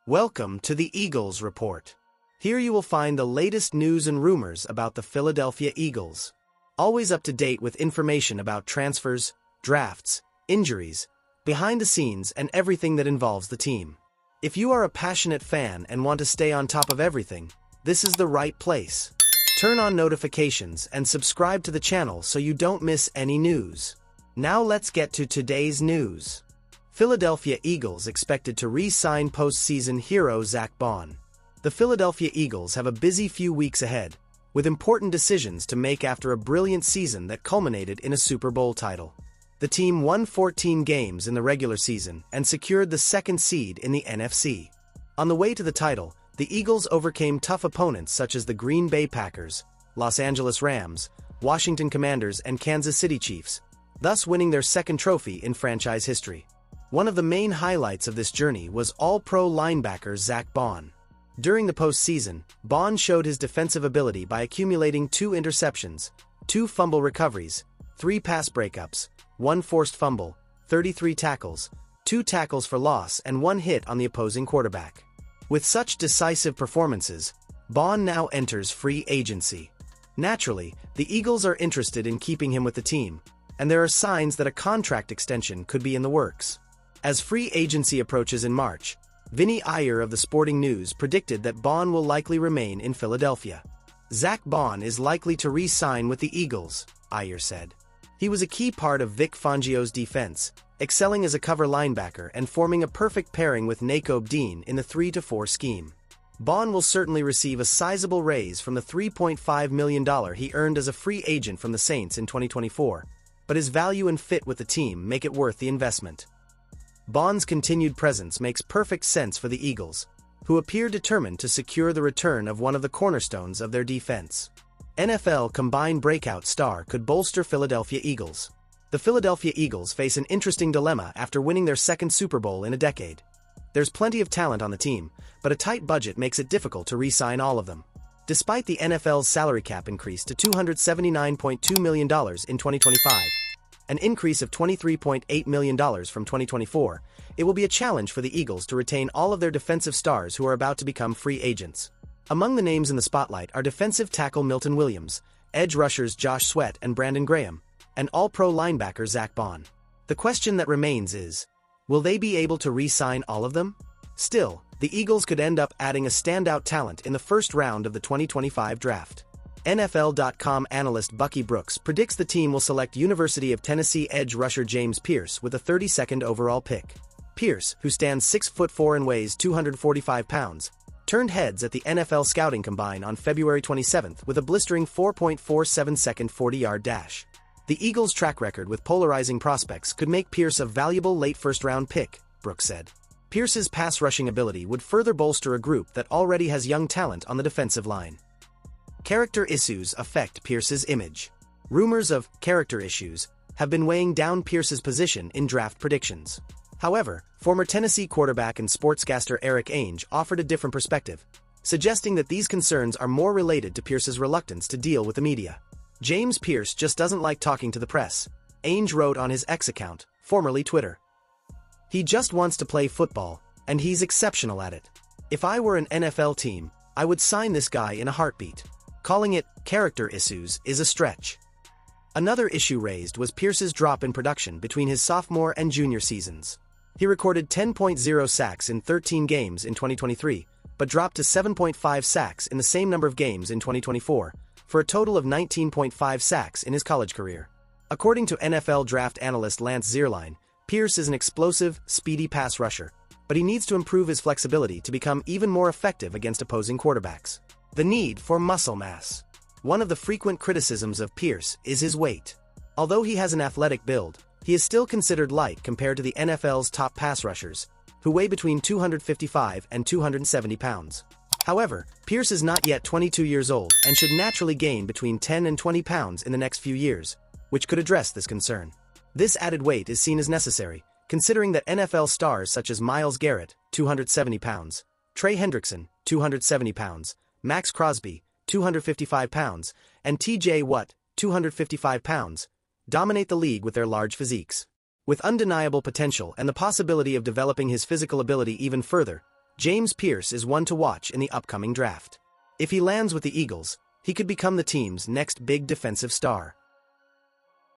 Welcome to the Eagles Report. Here you will find the latest news and rumors about the Philadelphia Eagles. Always up to date with information about transfers, drafts, injuries, behind the scenes, and everything that involves the team. If you are a passionate fan and want to stay on top of everything, this is the right place. Turn on notifications and subscribe to the channel so you don't miss any news. Now let's get to today's news. Philadelphia Eagles expected to re-sign postseason hero Zack Baun. The Philadelphia Eagles have a busy few weeks ahead, with important decisions to make after a brilliant season that culminated in a Super Bowl title. The team won 14 games in the regular season and secured the second seed in the NFC. On the way to the title, the Eagles overcame tough opponents such as the Green Bay Packers, Los Angeles Rams, Washington Commanders, and Kansas City Chiefs, thus winning their second trophy in franchise history. One of the main highlights of this journey was All-Pro linebacker Zack Baun. During the postseason, Baun showed his defensive ability by accumulating 2 interceptions, 2 fumble recoveries, 3 pass breakups, 1 forced fumble, 33 tackles, 2 tackles for loss, and 1 hit on the opposing quarterback. With such decisive performances, Baun now enters free agency. Naturally, the Eagles are interested in keeping him with the team, and there are signs that a contract extension could be in the works. As free agency approaches in March, Vinny Iyer of the Sporting News predicted that Baun will likely remain in Philadelphia. Zack Baun is likely to re-sign with the Eagles, Iyer said. He was a key part of Vic Fangio's defense, excelling as a cover linebacker and forming a perfect pairing with Nakobe Dean in the 3-4 scheme. Baun will certainly receive a sizable raise from the $3.5 million he earned as a free agent from the Saints in 2024, but his value and fit with the team make it worth the investment. Baun's continued presence makes perfect sense for the Eagles, who appear determined to secure the return of one of the cornerstones of their defense. NFL combined breakout star could bolster Philadelphia Eagles. The Philadelphia Eagles face an interesting dilemma after winning their second Super Bowl in a decade. There's plenty of talent on the team, but a tight budget makes it difficult to re-sign all of them. Despite the NFL's salary cap increase to $279.2 million in 2025, an increase of $23.8 million from 2024, it will be a challenge for the Eagles to retain all of their defensive stars who are about to become free agents. Among the names in the spotlight are defensive tackle Milton Williams, edge rushers Josh Sweat and Brandon Graham, and All-Pro linebacker Zack Baun. The question that remains is, will they be able to re-sign all of them? Still, the Eagles could end up adding a standout talent in the first round of the 2025 draft. NFL.com analyst Bucky Brooks predicts the team will select University of Tennessee edge rusher James Pierce with a 32nd overall pick. Pierce, who stands 6'4" and weighs 245 pounds, turned heads at the NFL Scouting Combine on February 27 with a blistering 4.47-second 40-yard dash. The Eagles' track record with polarizing prospects could make Pierce a valuable late first-round pick, Brooks said. Pierce's pass rushing ability would further bolster a group that already has young talent on the defensive line. Character issues affect Pierce's image. Rumors of character issues have been weighing down Pierce's position in draft predictions. However, former Tennessee quarterback and sportscaster Eric Ainge offered a different perspective, suggesting that these concerns are more related to Pierce's reluctance to deal with the media. James Pierce just doesn't like talking to the press, Ainge wrote on his X account, formerly Twitter. He just wants to play football, and he's exceptional at it. If I were an NFL team, I would sign this guy in a heartbeat. Calling it character issues is a stretch. Another issue raised was Pierce's drop in production between his sophomore and junior seasons. He recorded 10.0 sacks in 13 games in 2023, but dropped to 7.5 sacks in the same number of games in 2024, for a total of 19.5 sacks in his college career. According to NFL draft analyst Lance Zierlein, Pierce is an explosive, speedy pass rusher, but he needs to improve his flexibility to become even more effective against opposing quarterbacks. The need for muscle mass. One of the frequent criticisms of Pierce is his weight. Although he has an athletic build, he is still considered light compared to the NFL's top pass rushers, who weigh between 255 and 270 pounds. However, Pierce is not yet 22 years old and should naturally gain between 10 and 20 pounds in the next few years, which could address this concern. This added weight is seen as necessary, considering that NFL stars such as Myles Garrett, 270 pounds, Trey Hendrickson, 270 pounds, Max Crosby, 255 pounds, and T.J. Watt, 255 pounds, dominate the league with their large physiques. With undeniable potential and the possibility of developing his physical ability even further, James Pierce is one to watch in the upcoming draft. If he lands with the Eagles, he could become the team's next big defensive star.